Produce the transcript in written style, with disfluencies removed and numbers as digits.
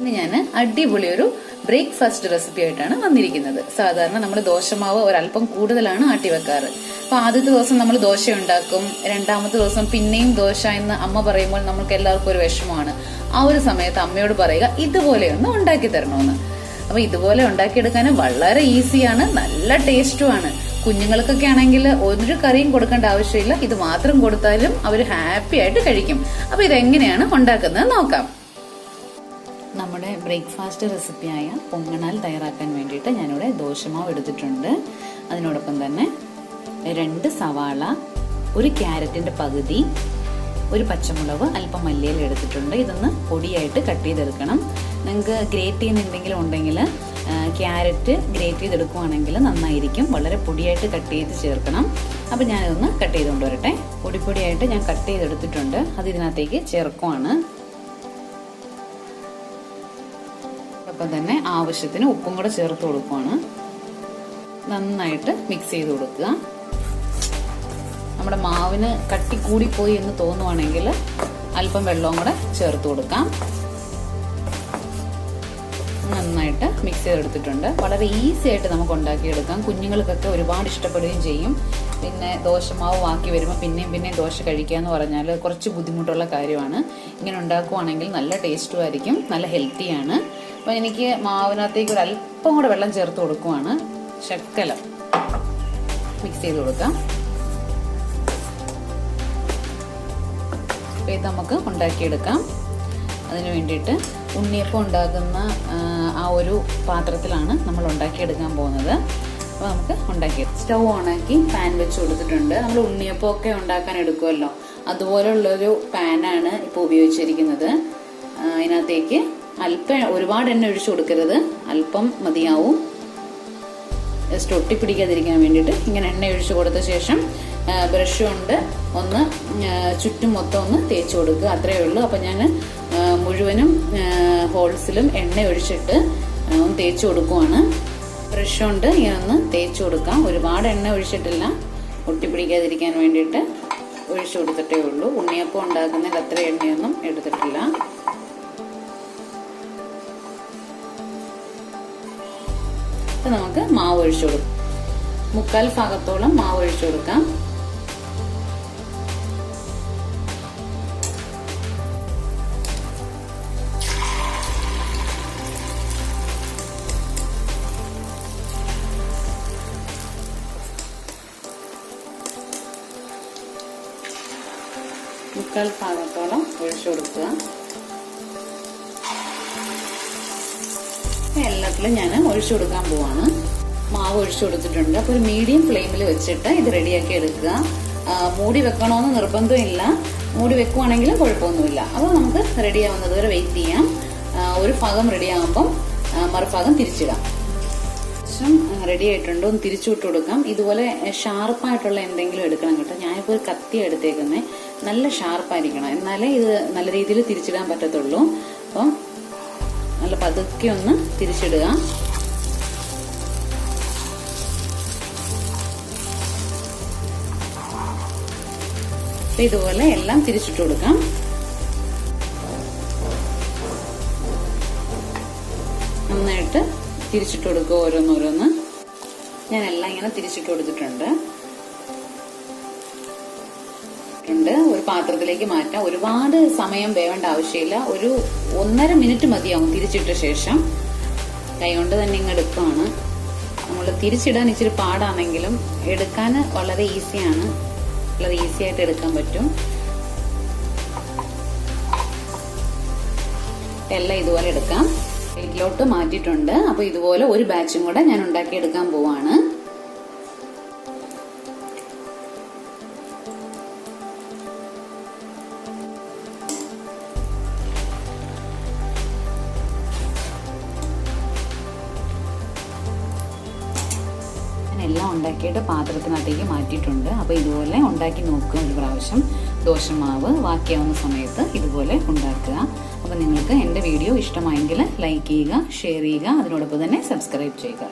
ഇനി ഞാൻ അടിപൊളി ഒരു ബ്രേക്ക്ഫാസ്റ്റ് റെസിപ്പി ആയിട്ടാണ് വന്നിരിക്കുന്നത്. സാധാരണ നമ്മൾ ദോശമാവ് ഒരല്പം കൂടുതലാണ് ആട്ടി വെക്കാറ്. അപ്പൊ ആദ്യത്തെ ദിവസം നമ്മൾ ദോശ ഉണ്ടാക്കും, രണ്ടാമത്തെ ദിവസം പിന്നെയും ദോശ എന്ന് അമ്മ പറയുമ്പോൾ നമുക്ക് എല്ലാവർക്കും ഒരു വിഷമമാണ്. ആ ഒരു സമയത്ത് അമ്മയോട് പറയുക ഇതുപോലെയൊന്ന് ഉണ്ടാക്കി തരണമെന്ന്. അപ്പൊ ഇതുപോലെ ഉണ്ടാക്കിയെടുക്കാൻ വളരെ ഈസിയാണ്, നല്ല ടേസ്റ്റുമാണ്. കുഞ്ഞുങ്ങൾക്കൊക്കെ ആണെങ്കിൽ ഒരു കറിയും കൊടുക്കേണ്ട ആവശ്യമില്ല, ഇത് മാത്രം കൊടുത്താലും അവർ ഹാപ്പി ആയിട്ട് കഴിക്കും. അപ്പൊ ഇതെങ്ങനെയാണ് ഉണ്ടാക്കുന്നത് നോക്കാം. നമ്മുടെ ബ്രേക്ക്ഫാസ്റ്റ് റെസിപ്പിയായ പൊങ്ങണാൽ തയ്യാറാക്കാൻ വേണ്ടിയിട്ട് ഞാനിവിടെ ദോശമാവ് എടുത്തിട്ടുണ്ട്. അതിനോടൊപ്പം തന്നെ 2 സവാള, 1 ക്യാരറ്റിന്റെ പകുതി, 1 പച്ചമുളക്, അല്പം മല്ലിയില എടുത്തിട്ടുണ്ട്. ഇതൊന്ന് പൊടിയായിട്ട് കട്ട് ചെയ്തെടുക്കണം. നിങ്ങൾക്ക് ഗ്രേറ്റ് ചെയ്യുന്ന എന്തെങ്കിലും ഉണ്ടെങ്കിൽ ക്യാരറ്റ് ഗ്രേറ്റ് ചെയ്തെടുക്കുവാണെങ്കിൽ നന്നായിരിക്കും. വളരെ പൊടിയായിട്ട് കട്ട് ചെയ്ത് ചേർക്കണം. അപ്പം ഞാനിതൊന്ന് കട്ട് ചെയ്ത് കൊണ്ടുവരട്ടെ. പൊടിയായിട്ട് ഞാൻ കട്ട് ചെയ്തെടുത്തിട്ടുണ്ട്. അത് ഇതിനകത്തേക്ക് ചേർക്കുവാണ്. അപ്പം തന്നെ ആവശ്യത്തിന് ഉപ്പും കൂടെ ചേർത്ത് കൊടുക്കുവാണ്. നന്നായിട്ട് മിക്സ് ചെയ്ത് കൊടുക്കുക. നമ്മുടെ മാവിന് കട്ടി കൂടിപ്പോയി എന്ന് തോന്നുവാണെങ്കിൽ അല്പം വെള്ളവും കൂടെ ചേർത്ത് കൊടുക്കാം. നന്നായിട്ട് മിക്സ് ചെയ്തെടുത്തിട്ടുണ്ട്. വളരെ ഈസി ആയിട്ട് നമുക്ക് ഉണ്ടാക്കിയെടുക്കാം. കുഞ്ഞുങ്ങൾക്കൊക്കെ ഒരുപാട് ഇഷ്ടപ്പെടുകയും ചെയ്യും. പിന്നെ ദോശമാവ് ബാക്കി വരുമ്പോൾ പിന്നെയും ദോശ കഴിക്കുക എന്ന് പറഞ്ഞാൽ കുറച്ച് ബുദ്ധിമുട്ടുള്ള കാര്യമാണ്. ഇങ്ങനെ ഉണ്ടാക്കുവാണെങ്കിൽ നല്ല ടേസ്റ്റും ആയിരിക്കും, നല്ല ഹെൽത്തിയാണ്. അപ്പം എനിക്ക് മാവിനകത്തേക്ക് ഒരു അല്പം കൂടെ വെള്ളം ചേർത്ത് കൊടുക്കുവാണ്. ശകലം മിക്സ് ചെയ്ത് കൊടുക്കാം. അപ്പം ഇത് നമുക്ക് ഉണ്ടാക്കിയെടുക്കാം. അതിന് വേണ്ടിയിട്ട് ഉണ്ണിയപ്പം ഉണ്ടാക്കുന്ന ആ ഒരു പാത്രത്തിലാണ് നമ്മൾ ഉണ്ടാക്കിയെടുക്കാൻ പോകുന്നത്. അപ്പോൾ നമുക്ക് സ്റ്റൗ ഓണാക്കി പാൻ വെച്ച് കൊടുത്തിട്ടുണ്ട്. നമ്മൾ ഉണ്ണിയപ്പമൊക്കെ ഉണ്ടാക്കാൻ എടുക്കുമല്ലോ, അതുപോലുള്ളൊരു പാനാണ് ഇപ്പോൾ ഉപയോഗിച്ചിരിക്കുന്നത്. അതിനകത്തേക്ക് അല്പം ഒരുപാട് എണ്ണ ഒഴിച്ചു കൊടുക്കരുത്, അല്പം മതിയാവും. ജസ്റ്റ് ഒട്ടിപ്പിടിക്കാതിരിക്കാൻ വേണ്ടിയിട്ട് ഇങ്ങനെ എണ്ണ ഒഴിച്ചു കൊടുത്ത ശേഷം ബ്രഷ് കൊണ്ട് ഒന്ന് ചുറ്റും മൊത്തം ഒന്ന് തേച്ച് കൊടുക്കുക. അത്രയേ ഉള്ളൂ. അപ്പം ഞാൻ മുഴുവനും ഹോൾസിലും എണ്ണ ഒഴിച്ചിട്ട് ഒന്ന് തേച്ച് കൊടുക്കുവാണ്. ബ്രഷ് കൊണ്ട് ഇങ്ങനെ ഒന്ന് തേച്ച് കൊടുക്കാം. ഒരുപാട് എണ്ണ ഒഴിച്ചിട്ടില്ല, ഒട്ടിപ്പിടിക്കാതിരിക്കാൻ വേണ്ടിയിട്ട് ഒഴിച്ചു കൊടുത്തിട്ടേ ഉള്ളൂ. ഉണ്ണിയപ്പം ഉണ്ടാക്കുന്നതിൽ അത്ര എണ്ണയൊന്നും എടുത്തിട്ടില്ല. അപ്പം നമുക്ക് മാവ് ഒഴിച്ചു കൊടുക്കാം. 3/4 ഭാഗത്തോളം മാവ് ഒഴിച്ചു കൊടുക്കാം. മുക്കാൽ ഭാഗത്തോളം ഒഴിച്ചു കൊടുക്കുക. എല്ലാത്തിലും ഞാൻ ഒഴിച്ചു കൊടുക്കാൻ പോവാണ്. മാവ് ഒഴിച്ചു കൊടുത്തിട്ടുണ്ട്. അപ്പോൾ ഒരു മീഡിയം ഫ്ലെയിമിൽ വെച്ചിട്ട് ഇത് റെഡിയാക്കി എടുക്കുക. മൂടി വെക്കണമെന്ന് നിർബന്ധമില്ല, മൂടി വെക്കുവാണെങ്കിലും കുഴപ്പമൊന്നുമില്ല. അപ്പോൾ നമുക്ക് റെഡിയാവുന്നത് വരെ വെയിറ്റ് ചെയ്യാം. ഒരു ഭാഗം റെഡിയാകുമ്പം മറുഭാഗം തിരിച്ചിടാം. റെഡി ആയിട്ടുണ്ട്. ഒന്ന് തിരിച്ചു വിട്ട് കൊടുക്കാം. ഇതുപോലെ ഷാർപ്പായിട്ടുള്ള എന്തെങ്കിലും എടുക്കണം കേട്ടോ. ഞാനിപ്പോൾ ഒരു കത്തി എടുത്തേക്കുന്നത്. നല്ല ഷാർപ്പായിരിക്കണം, എന്നാലേ ഇത് നല്ല രീതിയിൽ തിരിച്ചിടാൻ പറ്റത്തുള്ളൂ. അപ്പം നല്ല പതുക്കെ ഒന്ന് തിരിച്ചിടുക. ഇതുപോലെ എല്ലാം തിരിച്ചിട്ട് കൊടുക്കാം. നന്നായിട്ട് തിരിച്ചിട്ട് കൊടുക്കുക. ഓരോന്നോരോന്ന് ഞാൻ എല്ലാം ഇങ്ങനെ തിരിച്ചിട്ട് കൊടുത്തിട്ടുണ്ട്. ഒരു പാത്രത്തിലേക്ക് മാറ്റാം. ഒരുപാട് സമയം വേവേണ്ട ആവശ്യമില്ല. ഒരു 1.5 മിനിറ്റ് മതിയാവും. തിരിച്ചിട്ട ശേഷം കൈകൊണ്ട് തന്നെ ഇങ്ങ് എടുക്കുകയാണ്. നമ്മൾ തിരിച്ചിടാൻ ഇച്ചിരി പാടാണെങ്കിലും എടുക്കാൻ വളരെ ഈസിയാണ്. വളരെ ഈസി ആയിട്ട് എടുക്കാൻ പറ്റും. എല്ലാം ഇതുപോലെ എടുക്കാം. പ്ലേറ്റിലോട്ട് മാറ്റിയിട്ടുണ്ട്. അപ്പൊ ഇതുപോലെ ഒരു ബാച്ചും കൂടെ ഞാൻ ഉണ്ടാക്കിയെടുക്കാൻ പോവാണ്. എല്ലാം ഉണ്ടാക്കിയിട്ട് പാത്രത്തിനകത്തേക്ക് മാറ്റിയിട്ടുണ്ട്. അപ്പോൾ ഇതുപോലെ ഉണ്ടാക്കി നോക്കുക ഒരു പ്രാവശ്യം. ദോശമാവ് ബാക്കിയാവുന്ന സമയത്ത് ഇതുപോലെ ഉണ്ടാക്കുക. അപ്പോൾ നിങ്ങൾക്ക് എൻ്റെ വീഡിയോ ഇഷ്ടമായെങ്കിൽ ലൈക്ക് ചെയ്യുക, ഷെയർ ചെയ്യുക, അതിനോടൊപ്പം തന്നെ സബ്സ്ക്രൈബ് ചെയ്യുക.